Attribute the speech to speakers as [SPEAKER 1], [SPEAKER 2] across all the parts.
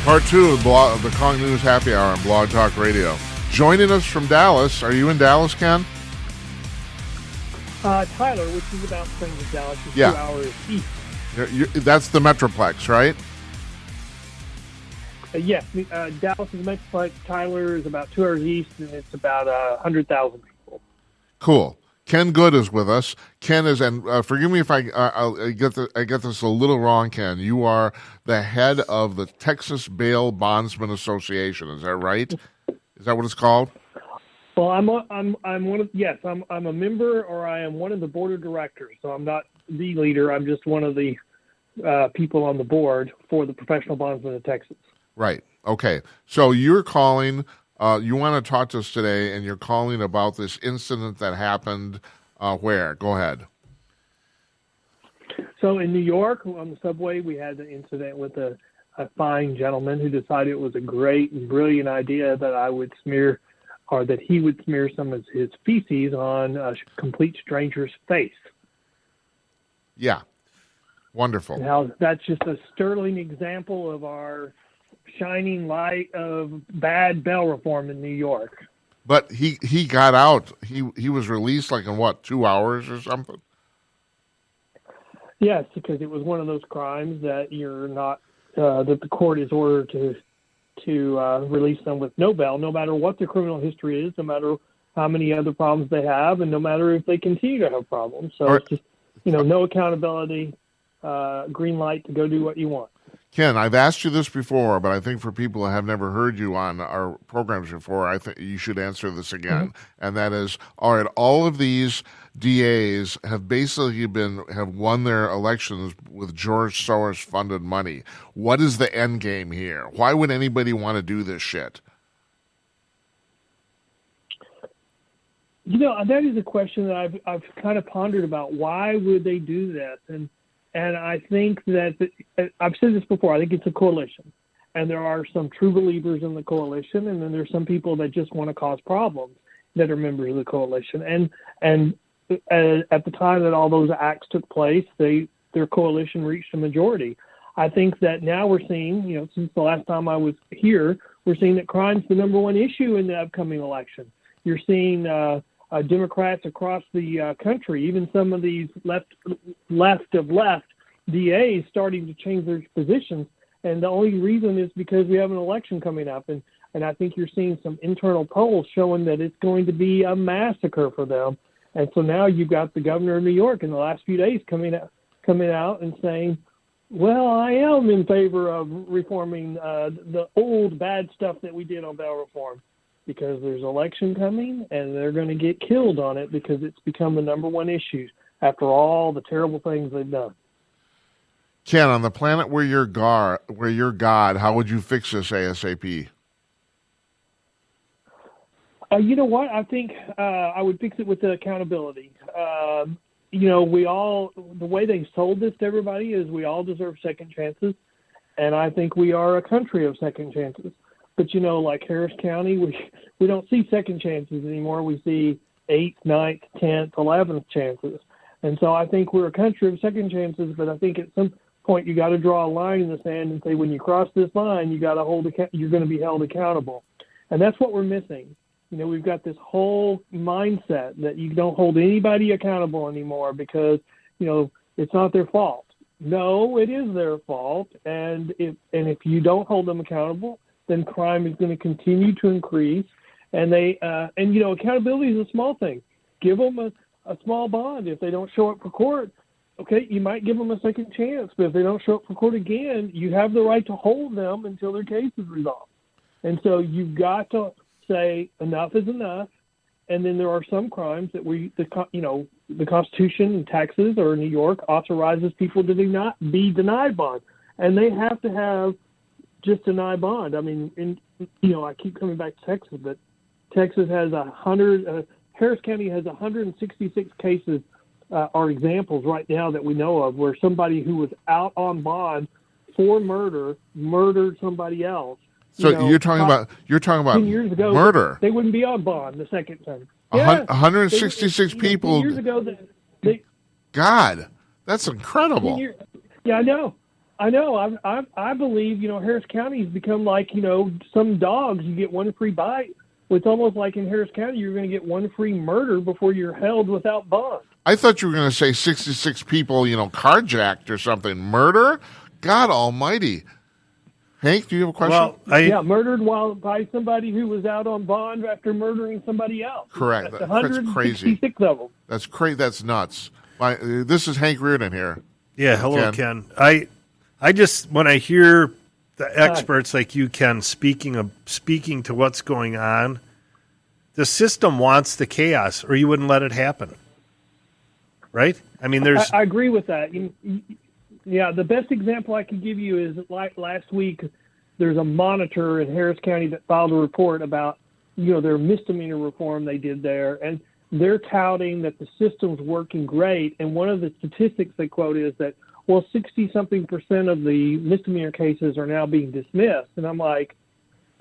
[SPEAKER 1] Part 2 of the CONK News Happy Hour on Blog Talk Radio. Joining us from Dallas, are you in Dallas, Ken?
[SPEAKER 2] Tyler, which is about Springs of Dallas, is 2 hours east.
[SPEAKER 1] That's the Metroplex, right?
[SPEAKER 2] Yes, Dallas is Metroplex. Tyler is about 2 hours east, and it's about 100,000 people.
[SPEAKER 1] Cool. Ken Good is with us. Ken is, and forgive me if I get this a little wrong, Ken. You are the head of the Texas Bail Bondsmen Association. Is that right? Is that what it's called?
[SPEAKER 2] Well, I'm one of I'm a member, or I am one of the board of directors. So I'm not the leader. I'm just one of the people on the board for the Professional Bondsmen of Texas.
[SPEAKER 1] Right. Okay. So you're calling. You want to talk to us today, and you're calling about this incident that happened where? Go ahead.
[SPEAKER 2] So in New York, on the subway, we had an incident with a fine gentleman who decided it was a great and brilliant idea that I would smear, or that he would smear some of his feces on a complete stranger's face.
[SPEAKER 1] Yeah. Wonderful.
[SPEAKER 2] Now, that's just a sterling example of our shining light of bad bail reform in New York.
[SPEAKER 1] But he got out. He was released like in what, 2 hours or something?
[SPEAKER 2] Yes, because it was one of those crimes that you're not that the court is ordered to release them with no bail, no matter what their criminal history is, no matter how many other problems they have, and no matter if they continue to have problems. So it's just no accountability, green light to go do what you want.
[SPEAKER 1] Ken, I've asked you this before, but I think for people who have never heard you on our programs before, I think you should answer this again. Mm-hmm. And that is, all right, all of these DAs have basically have won their elections with George Soros funded money. What is the end game here? Why would anybody want to do this shit?
[SPEAKER 2] That is a question that I've kind of pondered about. Why would they do this? And I think that, I've said this before, I think it's a coalition. And there are some true believers in the coalition, and then there's some people that just want to cause problems that are members of the coalition. And at the time that all those acts took place, their coalition reached a majority. I think that now we're seeing, since the last time I was here, we're seeing that crime's the number one issue in the upcoming election. You're seeing Democrats across the country, even some of these left DAs starting to change their positions. And the only reason is because we have an election coming up. And I think you're seeing some internal polls showing that it's going to be a massacre for them. And so now you've got the governor of New York in the last few days coming out and saying, well, I am in favor of reforming the old bad stuff that we did on bail reform, because there's election coming and they're going to get killed on it because it's become the number one issue after all the terrible things they've done.
[SPEAKER 1] Ken, on the planet where you're God, how would you fix this ASAP?
[SPEAKER 2] You know what? I think I would fix it with the accountability. The way they sold this to everybody is we all deserve second chances. And I think we are a country of second chances. But, like Harris County, we don't see second chances anymore. We see 8th, 9th, 10th, 11th chances. And so I think we're a country of second chances, but I think at some point you got to draw a line in the sand and say, when you cross this line, you're going to be held accountable. And that's what we're missing. We've got this whole mindset that you don't hold anybody accountable anymore because, it's not their fault. No, it is their fault. And if you don't hold them accountable, then crime is going to continue to increase. And accountability is a small thing. Give them a small bond. If they don't show up for court, okay, you might give them a second chance. But if they don't show up for court again, you have the right to hold them until their case is resolved. And so you've got to say enough is enough. And then there are some crimes that the Constitution in Texas or New York authorizes people to not be denied bond. And they have to have just denied bond. I mean, I keep coming back to Texas, but Texas has Harris County has 166 cases or examples right now that we know of where somebody who was out on bond for murdered somebody else.
[SPEAKER 1] So you're talking about
[SPEAKER 2] 10 years ago,
[SPEAKER 1] murder.
[SPEAKER 2] They wouldn't be on bond the second time.
[SPEAKER 1] 166 people.
[SPEAKER 2] 10 years ago,
[SPEAKER 1] God, that's incredible.
[SPEAKER 2] Yeah, I know. I know. I believe, Harris County's become like, some dogs. You get one free bite. Well, it's almost like in Harris County, you're going to get one free murder before you're held without bond.
[SPEAKER 1] I thought you were going to say 66 people, carjacked or something. Murder? God almighty. Hank, do you have a question?
[SPEAKER 2] Well, murdered by somebody who was out on bond after murdering somebody else.
[SPEAKER 1] Correct.
[SPEAKER 2] That's 166 of them.
[SPEAKER 1] That's crazy. That's nuts. This is Hank Reardon here.
[SPEAKER 3] Yeah, hello, Ken. I just, when I hear the experts like you, Ken, speaking to what's going on, the system wants the chaos, or you wouldn't let it happen, right? I mean,
[SPEAKER 2] I agree with that. Yeah, the best example I can give you is like last week, there's a monitor in Harris County that filed a report about, their misdemeanor reform they did there, and they're touting that the system's working great. And one of the statistics they quote is that, 60-something% of the misdemeanor cases are now being dismissed. And I'm like,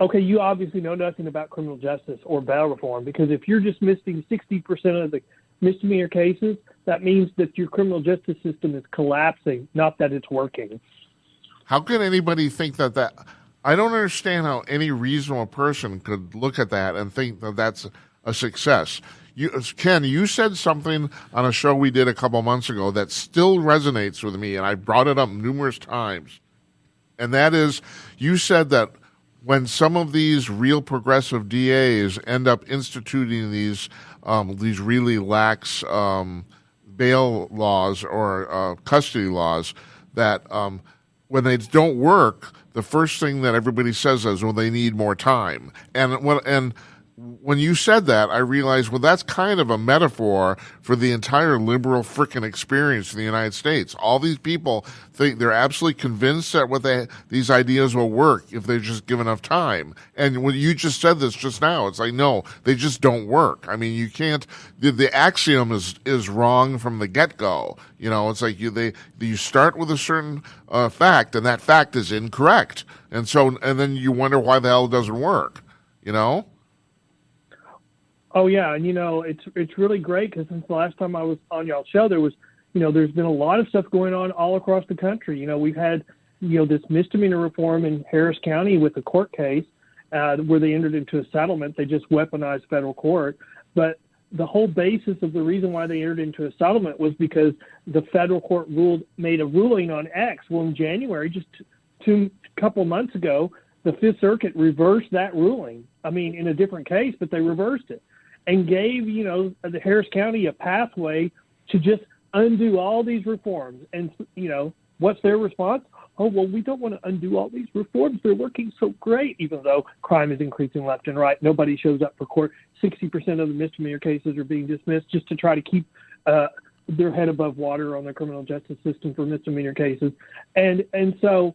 [SPEAKER 2] okay, you obviously know nothing about criminal justice or bail reform, because if you're dismissing 60% of the misdemeanor cases, that means that your criminal justice system is collapsing, not that it's working.
[SPEAKER 1] How can anybody think that? I don't understand how any reasonable person could look at that and think that that's a success. Ken, you said something on a show we did a couple months ago that still resonates with me, and I brought it up numerous times. And that is, you said that when some of these real progressive DAs end up instituting these really lax bail laws or custody laws, that when they don't work, the first thing that everybody says is, well, they need more time. And when you said that, I realized, well, that's kind of a metaphor for the entire liberal frickin' experience in the United States. All these people think they're absolutely convinced that these ideas will work if they're just given enough time. And when you just said this just now, it's like, no, they just don't work. I mean, you can't. The axiom is wrong from the get-go. It's like you start with a certain fact, and that fact is incorrect, and then you wonder why the hell it doesn't work.
[SPEAKER 2] Oh yeah, and it's really great because since the last time I was on y'all's show, there's been a lot of stuff going on all across the country. We've had this misdemeanor reform in Harris County with a court case where they entered into a settlement. They just weaponized federal court, but the whole basis of the reason why they entered into a settlement was because the federal court made a ruling on X. Well, in January, just a couple months ago, the Fifth Circuit reversed that ruling. I mean, in a different case, but they reversed it and gave, the Harris County a pathway to just undo all these reforms. And, what's their response? Oh, well, we don't want to undo all these reforms. They're working so great, even though crime is increasing left and right. Nobody shows up for court. 60% of the misdemeanor cases are being dismissed just to try to keep their head above water on the criminal justice system for misdemeanor cases. And so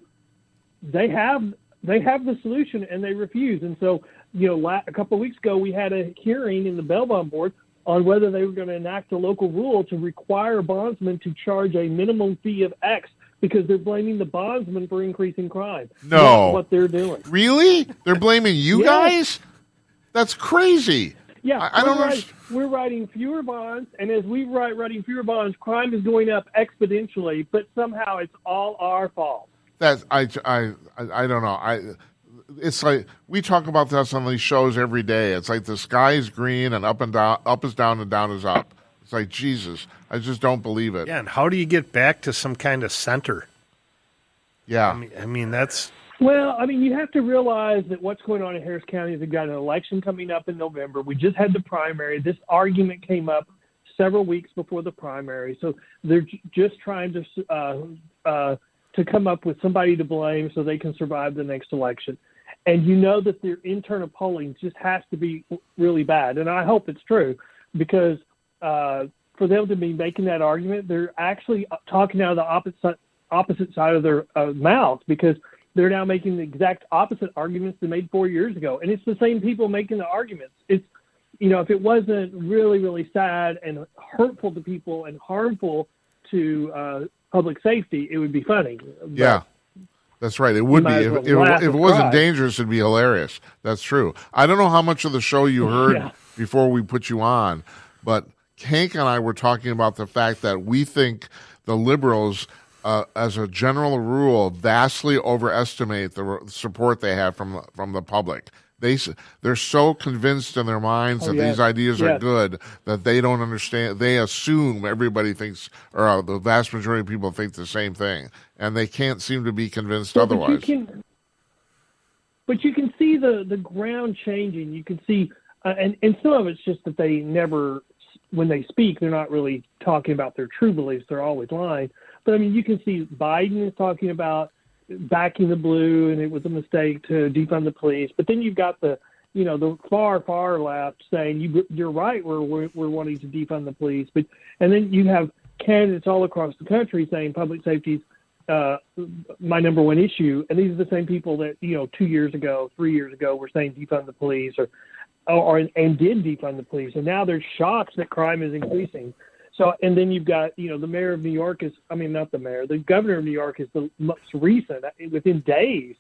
[SPEAKER 2] they have the solution and they refuse. And so, a couple of weeks ago, we had a hearing in the bail bond board on whether they were going to enact a local rule to require bondsmen to charge a minimum fee of X because they're blaming the bondsmen for increasing crime.
[SPEAKER 1] No.
[SPEAKER 2] That's what they're doing.
[SPEAKER 1] Really? They're blaming you guys? That's crazy.
[SPEAKER 2] Yeah,
[SPEAKER 1] I don't know.
[SPEAKER 2] We're writing fewer bonds, and as we writing fewer bonds, crime is going up exponentially, but somehow it's all our fault.
[SPEAKER 1] I don't know. It's like we talk about this on these shows every day. It's like the sky is green and up is down and down is up. It's like, Jesus, I just don't believe it.
[SPEAKER 3] Yeah, and how do you get back to some kind of center?
[SPEAKER 1] Yeah.
[SPEAKER 3] I mean that's...
[SPEAKER 2] Well, you have to realize that what's going on in Harris County is they've got an election coming up in November. We just had the primary. This argument came up several weeks before the primary. So they're just trying to come up with somebody to blame so they can survive the next election. And that their internal polling just has to be really bad. And I hope it's true because for them to be making that argument, they're actually talking out of the opposite side of their mouth because they're now making the exact opposite arguments they made 4 years ago. And it's the same people making the arguments. It's, if it wasn't really, really sad and hurtful to people and harmful to public safety, it would be funny.
[SPEAKER 1] Yeah. That's right. It would be. If it wasn't dangerous, it'd be hilarious. That's true. I don't know how much of the show you heard before we put you on, but Hank and I were talking about the fact that we think the liberals as a general rule, vastly overestimate the support they have from the public. They're so convinced in their minds that these ideas are good that they don't understand. They assume everybody thinks, or the vast majority of people think the same thing, and they can't seem to be convinced otherwise.
[SPEAKER 2] But you can see the ground changing. You can see, and some of it's just that they never, when they speak, they're not really talking about their true beliefs. They're always lying. But I mean, you can see Biden is talking about backing the blue, and it was a mistake to defund the police. But then you've got the far left saying you're right. We're wanting to defund the police. And then you have candidates all across the country saying public safety's my number one issue. And these are the same people that 2 years ago, 3 years ago were saying defund the police and did defund the police. And now they're shocked that crime is increasing. So, and then you've got, the mayor of New York the governor of New York is the most recent, within days,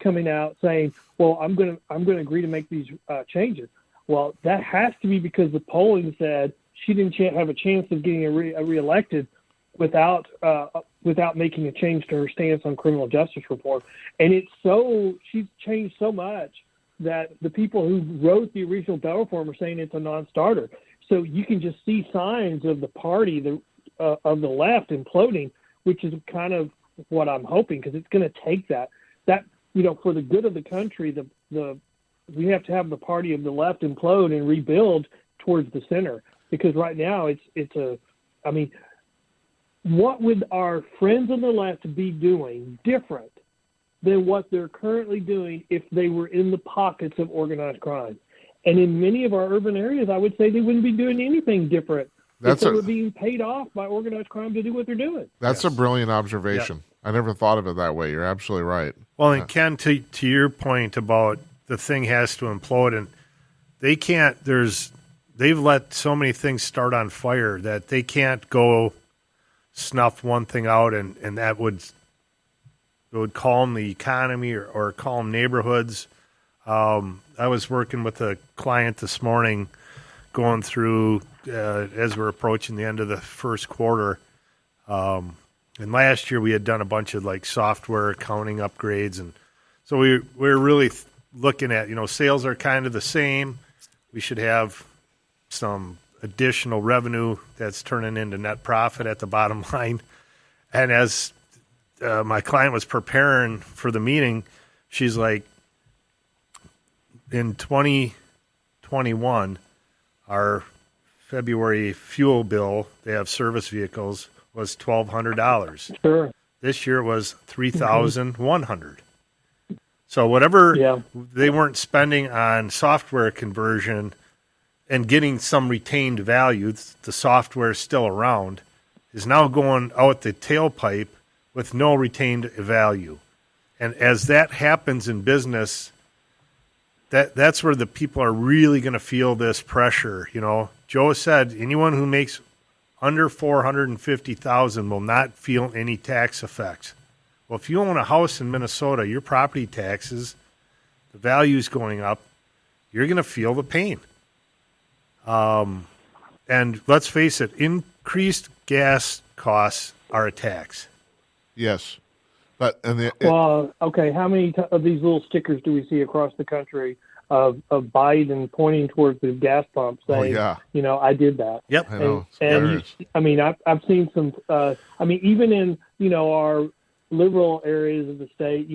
[SPEAKER 2] coming out saying, well, I'm going to agree to make these changes. Well, that has to be because the polling said she didn't have a chance of getting reelected without making a change to her stance on criminal justice reform. And she's changed so much that the people who wrote the original bail reform are saying it's a non-starter. So you can just see signs of the party of the left imploding, which is kind of what I'm hoping, because it's going to take that for the good of the country. We have to have the party of the left implode and rebuild towards the center, because right now what would our friends on the left be doing different than what they're currently doing if they were in the pockets of organized crime? And in many of our urban areas, I would say they wouldn't be doing anything different if they were being paid off by organized crime to do what they're doing.
[SPEAKER 1] That's a brilliant observation. Yep. I never thought of it that way. You're absolutely right.
[SPEAKER 3] Well, and Ken, to your point about the thing has to implode, and they can't. They've let so many things start on fire that they can't go snuff one thing out, and that would calm the economy or calm neighborhoods. I was working with a client this morning going through as we're approaching the end of the first quarter. And last year we had done a bunch of software accounting upgrades. And so we're really looking at, sales are kind of the same. We should have some additional revenue that's turning into net profit at the bottom line. And as my client was preparing for the meeting, she's like, in 2021, our February fuel bill, they have service vehicles, was $1,200.
[SPEAKER 2] Sure.
[SPEAKER 3] This year it was $3,100. So whatever they weren't spending on software conversion and getting some retained value, the software is still around, is now going out the tailpipe with no retained value. And as that happens in business, that's where the people are really going to feel this pressure. Joe said anyone who makes under $450,000 will not feel any tax effects. Well, if you own a house in Minnesota, your property taxes, the value's going up, you're going to feel the pain. And let's face it, increased gas costs are a tax.
[SPEAKER 1] Yes.
[SPEAKER 2] Okay. How many of these little stickers do we see across the country of Biden pointing towards the gas pump saying, I did that.
[SPEAKER 3] Yep.
[SPEAKER 1] I know.
[SPEAKER 2] I've seen some, even in, our liberal areas of the state,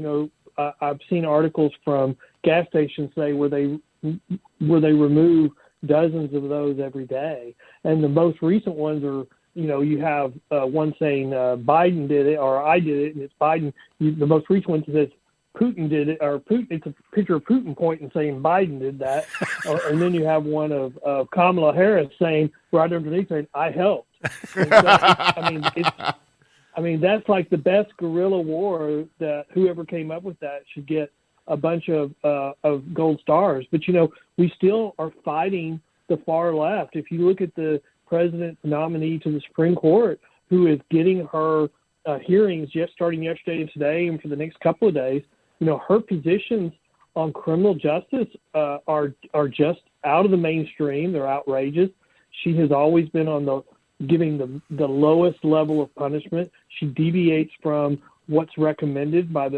[SPEAKER 2] I've seen articles from gas stations say where they remove dozens of those every day. And the most recent ones are, you have one saying Biden did it or I did it, and it's Biden. The most recent one says Putin did it, or Putin. It's a picture of Putin pointing saying Biden did that, and then you have one of Kamala Harris saying right underneath saying I helped. And so, that's like the best guerrilla war that whoever came up with that should get a bunch of gold stars. But we still are fighting the far left. If you look at the president's nominee to the Supreme Court, who is getting her hearings starting yesterday and today and for the next couple of days, her positions on criminal justice are just out of the mainstream. They're outrageous. She has always been on giving the lowest level of punishment. She deviates from what's recommended by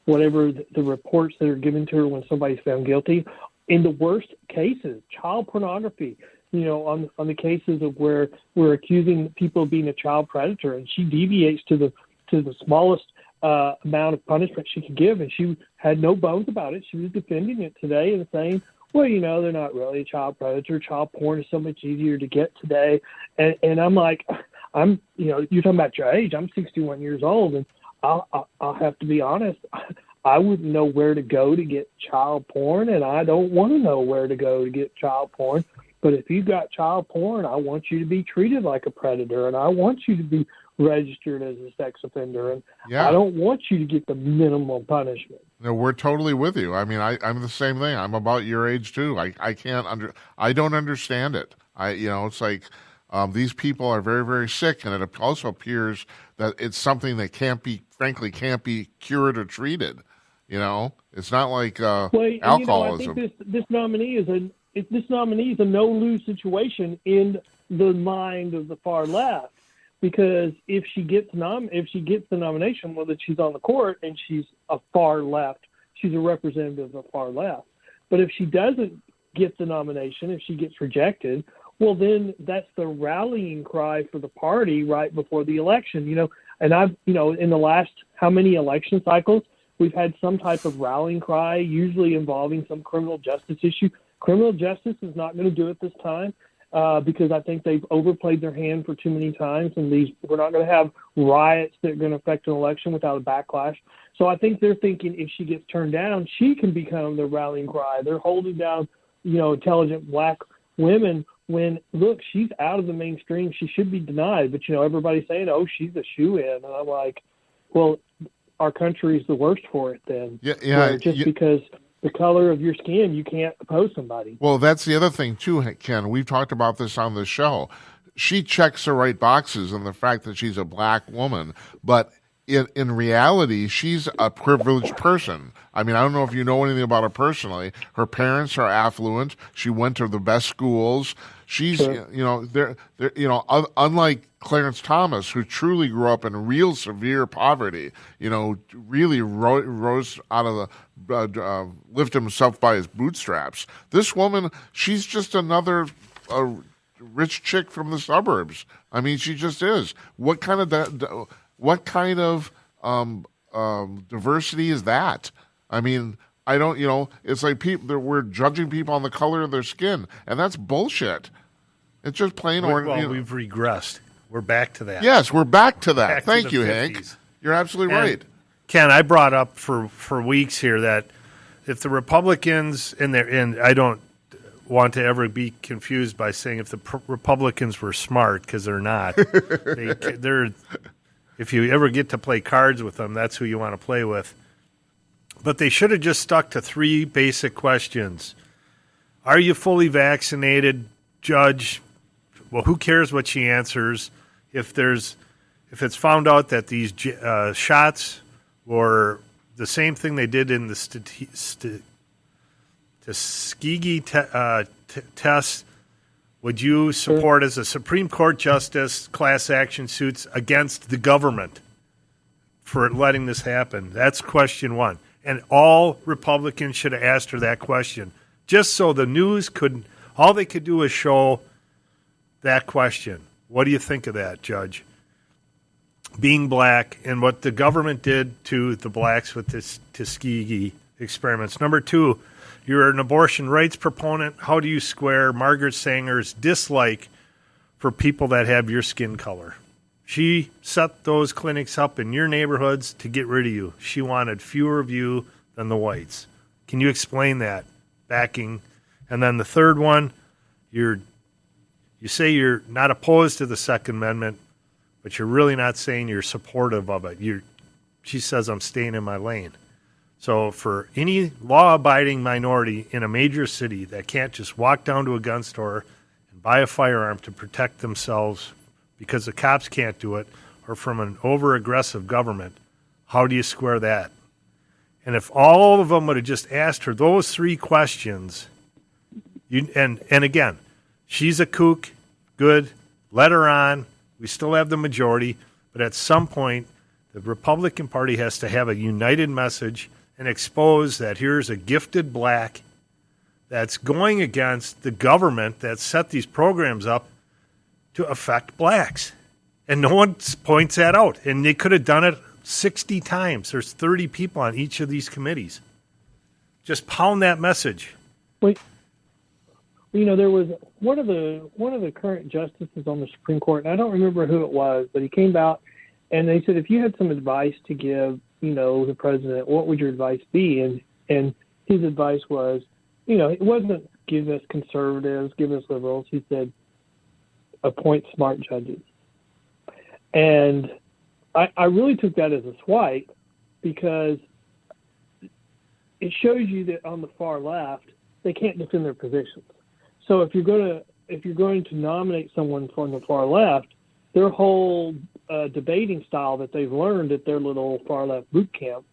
[SPEAKER 2] whatever the reports that are given to her when somebody's found guilty. In the worst cases, child pornography, on the cases of where we're accusing people of being a child predator, and she deviates to the smallest amount of punishment she could give, and she had no bones about it. She was defending it today and saying, well, they're not really a child predator. Child porn is so much easier to get today. And I'm like, you're talking about your age. I'm 61 years old, and I'll have to be honest. I wouldn't know where to go to get child porn, and I don't want to know where to go to get child porn. But if you've got child porn, I want you to be treated like a predator, and I want you to be registered as a sex offender, and I don't want you to get the minimum punishment.
[SPEAKER 1] No, we're totally with you. I mean, I'm the same thing. I'm about your age too. I don't understand it. It's like these people are very, very sick, and it also appears that it's something that can't be cured or treated. It's not like alcoholism.
[SPEAKER 2] I think this nominee is a no-lose situation in the mind of the far left, because if she gets the nomination, well, then she's on the court and she's a far left. She's a representative of the far left. But if she doesn't get the nomination, if she gets rejected, well, then that's the rallying cry for the party right before the election. And I've, in the last how many election cycles, we've had some type of rallying cry, usually involving some criminal justice issue. Criminal justice is not going to do it this time because I think they've overplayed their hand for too many times, and we're not going to have riots that are going to affect an election without a backlash. So I think they're thinking if she gets turned down, she can become the rallying cry. They're holding down, intelligent black women when, look, she's out of the mainstream. She should be denied. But, everybody's saying, oh, she's a shoo-in. And I'm like, well, our country is the worst for it then. Because the color of your skin, you can't oppose somebody.
[SPEAKER 1] Well, that's the other thing, too, Ken. We've talked about this on the show. She checks the right boxes in the fact that she's a black woman, but in reality, she's a privileged person. I mean, I don't know if you know anything about her personally. Her parents are affluent. She went to the best schools. She's, unlike Clarence Thomas, who truly grew up in real severe poverty, really rose out of the, lift himself by his bootstraps. This woman, she's just another rich chick from the suburbs. I mean, she just is. What kind of diversity is that? I mean, I don't, it's like we're judging people on the color of their skin, and that's bullshit. It's just plain
[SPEAKER 3] we've regressed. We're back to that.
[SPEAKER 1] Yes, we're back to that. Thank you, 50s. Hank. You're absolutely right.
[SPEAKER 3] Ken, I brought up for weeks here that if the Republicans, and I don't want to ever be confused by saying if the Republicans were smart, because they're not. They're if you ever get to play cards with them, that's who you want to play with. But they should have just stuck to 3 basic questions. Are you fully vaccinated, Judge? Well, who cares what she answers? If it's found out that these shots were the same thing they did in the Tuskegee test, would you support as a Supreme Court justice class action suits against the government for letting this happen? That's question 1. And all Republicans should have asked her that question, just so the news all they could do is show that question. What do you think of that, Judge? Being black and what the government did to the blacks with this Tuskegee experiments. Number 2, you're an abortion rights proponent. How do you square Margaret Sanger's dislike for people that have your skin color? She set those clinics up in your neighborhoods to get rid of you. She wanted fewer of you than the whites. Can you explain that backing? And then the third one, you say you're not opposed to the Second Amendment, but you're really not saying you're supportive of it. She says, I'm staying in my lane. So for any law-abiding minority in a major city that can't just walk down to a gun store and buy a firearm to protect themselves because the cops can't do it, or from an over-aggressive government, how do you square that? And if all of them would have just asked her those 3 questions, and again, she's a kook, good, let her on. We still have the majority, but at some point, the Republican Party has to have a united message and expose that here's a gifted black that's going against the government that set these programs up to affect blacks. And no one points that out. And they could have done it 60 times. There's 30 people on each of these committees. Just pound that message.
[SPEAKER 2] Wait, there was one of the current justices on the Supreme Court, and I don't remember who it was, but he came out and they said, if you had some advice to give, the president, what would your advice be? And his advice was, it wasn't give us conservatives, give us liberals. He said, appoint smart judges. And I really took that as a swipe because it shows you that on the far left, they can't defend their positions. So if you're going to nominate someone from the far left, their whole debating style that they've learned at their little far left boot camp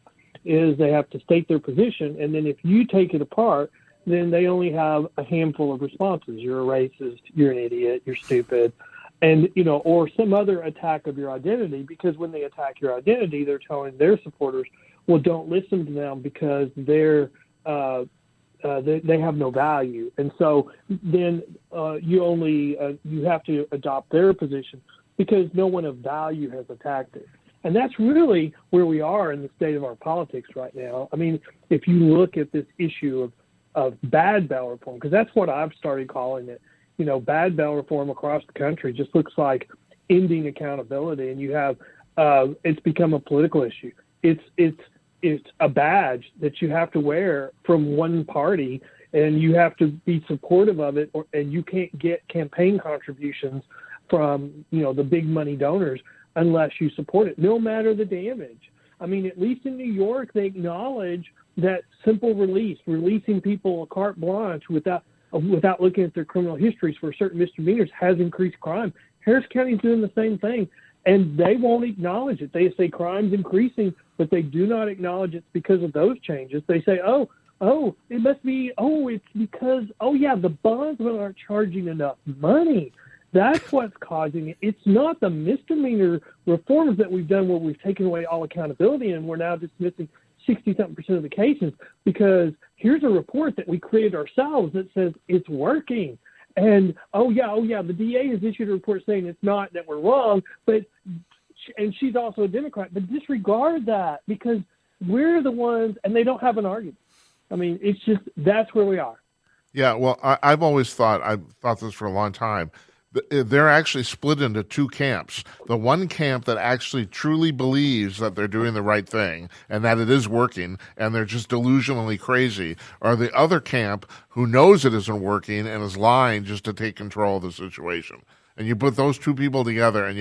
[SPEAKER 2] is they have to state their position, and then if you take it apart, then they only have a handful of responses. You're a racist, you're an idiot, you're stupid, and or some other attack of your identity, because when they attack your identity, they're telling their supporters, well, don't listen to them because they have no value. And so then you have to adopt their position because no one of value has attacked it. And that's really where we are in the state of our politics right now. I mean, if you look at this issue of bad bail reform, because that's what I've started calling it, bad bail reform across the country just looks like ending accountability. And you have, it's become a political issue. It's a badge that you have to wear from one party, and you have to be supportive of it, and you can't get campaign contributions from, the big money donors unless you support it, no matter the damage. I mean, at least in New York, they acknowledge that simple releasing people carte blanche without looking at their criminal histories for certain misdemeanors has increased crime. Harris County is doing the same thing, and they won't acknowledge it. They say crime's increasing, but they do not acknowledge it's because of those changes. They say, it must be, it's because, the bondsmen aren't charging enough money. That's what's causing it. It's not the misdemeanor reforms that we've done where we've taken away all accountability and we're now dismissing 60-something% of the cases, because here's a report that we created ourselves that says it's working. And, the DA has issued a report saying it's not, that we're wrong, and she's also a Democrat, but disregard that because we're the ones, and they don't have an argument. I mean, it's just, that's where we are.
[SPEAKER 1] Yeah, well, I've thought this for a long time. They're actually split into two camps. The one camp that actually truly believes that they're doing the right thing and that it is working and they're just delusionally crazy, or the other camp who knows it isn't working and is lying just to take control of the situation. And you put those two people together and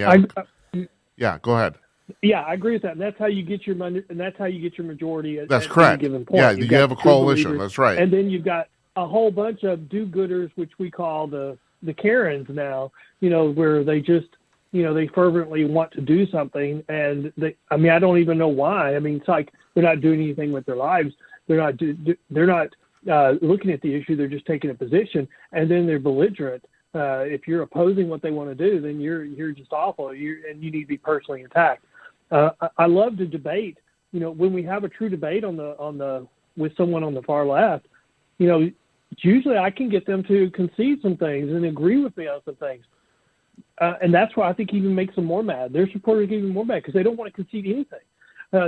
[SPEAKER 1] yeah, go ahead.
[SPEAKER 2] Yeah, I agree with that. And that's how you get your money, and that's how you get your majority at
[SPEAKER 1] correct.
[SPEAKER 2] any given point.
[SPEAKER 1] Yeah, you have a coalition. That's right.
[SPEAKER 2] And then you've got a whole bunch of do-gooders, which we call the Karens now, where they just, they fervently want to do something. And I don't even know why. I mean, it's like they're not doing anything with their lives. They're not looking at the issue. They're just taking a position, and then they're belligerent. If you're opposing what they want to do, then you're just awful. And you need to be personally attacked. I love to debate. When we have a true debate with someone on the far left, usually I can get them to concede some things and agree with me on some things. And that's why I think even makes them more mad. Their supporters get even more mad because they don't want to concede anything.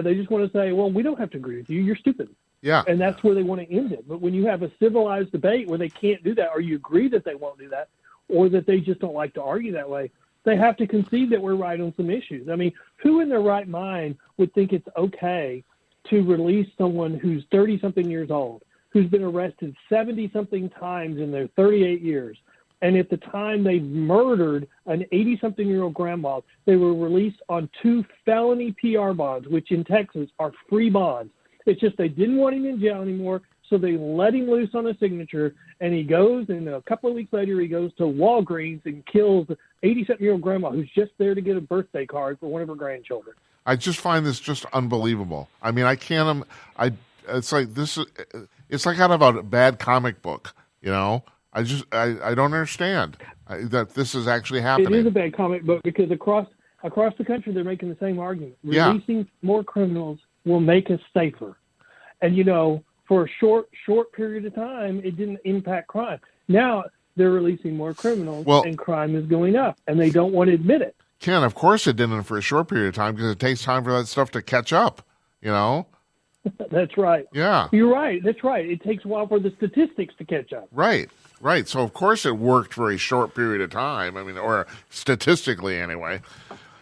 [SPEAKER 2] They just want to say, well, we don't have to agree with you. You're stupid.
[SPEAKER 1] Yeah.
[SPEAKER 2] And that's where they want to end it. But when you have a civilized debate where they can't do that, or you agree that they won't do that, or that they just don't like to argue that way, they have to concede that we're right on some issues. I mean, who in their right mind would think it's okay to release someone who's 30-something years old, who's been arrested 70-something times in their 38 years, and at the time they murdered an 80-something-year-old grandma, they were released on 2 felony PR bonds, which in Texas are free bonds. It's just they didn't want him in jail anymore, so they let him loose on a signature, and he goes, and a couple of weeks later he goes to Walgreens and kills the 80-something-year-old grandma who's just there to get a birthday card for one of her grandchildren.
[SPEAKER 1] I just find this just unbelievable. I mean, I can't. It's like this. It's like out of a bad comic book, I don't understand that this is actually
[SPEAKER 2] It
[SPEAKER 1] happening.
[SPEAKER 2] is a bad comic book because across the country they're making the same argument.
[SPEAKER 1] Yeah.
[SPEAKER 2] Releasing more criminals will make us safer. And for a short period of time, it didn't impact crime. Now they're releasing more criminals, and crime is going up, and they don't want to admit it.
[SPEAKER 1] Ken, of course it didn't for a short period of time because it takes time for that stuff to catch up.
[SPEAKER 2] That's right.
[SPEAKER 1] Yeah.
[SPEAKER 2] You're right. That's right. It takes a while for the statistics to catch up.
[SPEAKER 1] Right. So of course it worked for a short period of time. I mean, or statistically anyway.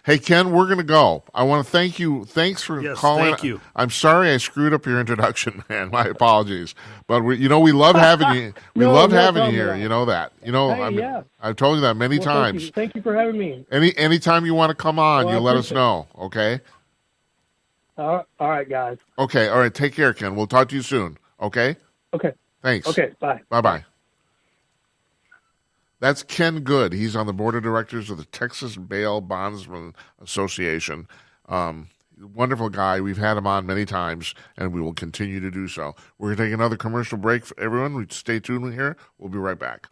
[SPEAKER 1] Hey, Ken, we're going to go. I want to thank you. Thanks for calling.
[SPEAKER 3] Thank you.
[SPEAKER 1] I'm sorry I screwed up your introduction, man. My apologies. But we love having you. We love having you here. You know that.
[SPEAKER 2] Yeah.
[SPEAKER 1] I've told you that many times.
[SPEAKER 2] Thank you for having me.
[SPEAKER 1] Anytime you want to come on,
[SPEAKER 2] Well,
[SPEAKER 1] you let us know. Okay.
[SPEAKER 2] All right, guys.
[SPEAKER 1] Okay. All right. Take care, Ken. We'll talk to you soon. Okay.
[SPEAKER 2] Okay.
[SPEAKER 1] Thanks.
[SPEAKER 2] Okay. Bye.
[SPEAKER 1] Bye-bye. That's Ken Good. He's on the board of directors of the Texas Bail Bondsmen Association. Wonderful guy. We've had him on many times, and we will continue to do so. We're going to take another commercial break for everyone. Stay tuned here. We'll be right back.